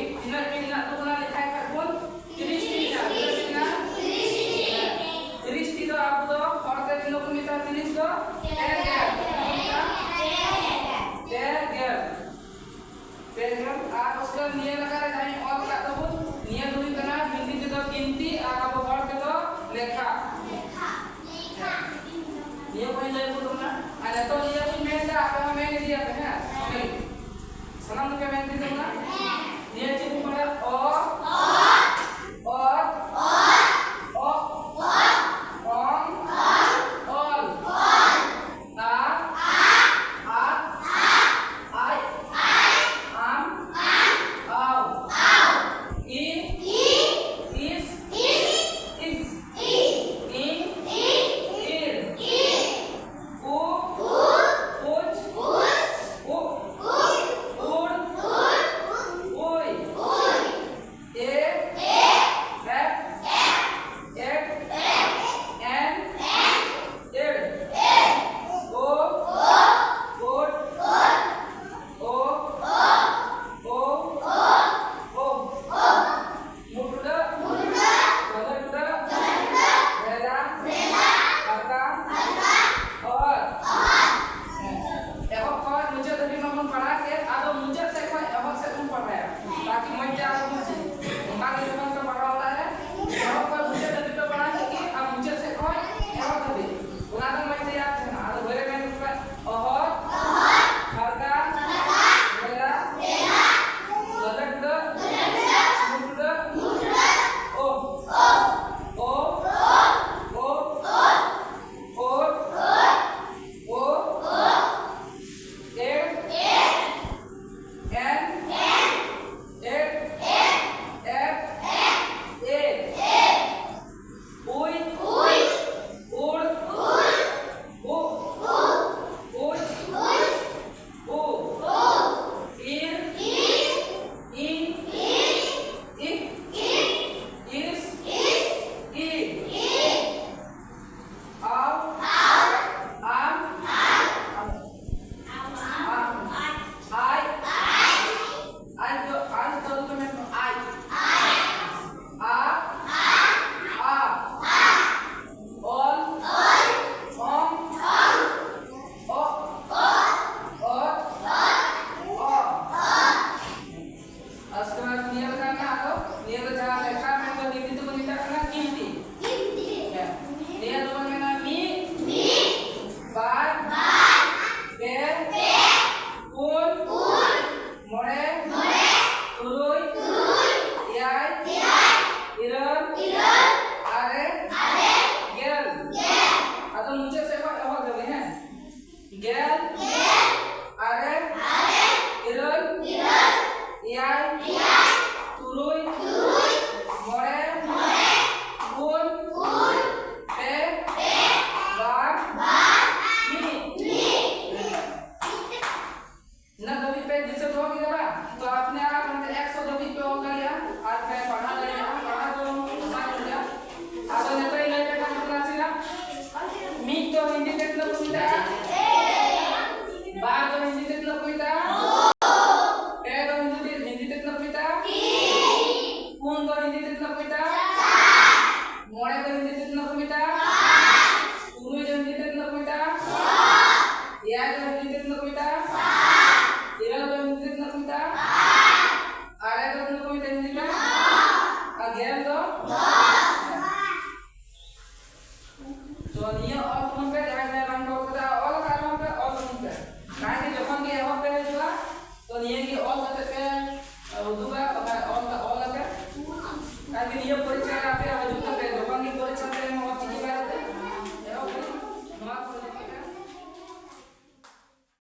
Ingat ingat tu pernah lihat kat pun. Kristi dah. Kristi tu apa tu? Orang tu nak minta kristi tu. Telegram आप उसका नियम लगा रहे हैं और क्या तो वो नियम दूरी करना हिंदी के तो गिनती आप और के तो लेखा ये कोई ले बोल ना अरे तो ये कोई मैं तो आप हमें नहीं दिया है हमें सनम के मैं दे दूंगा ये चीज पड़ा और Ini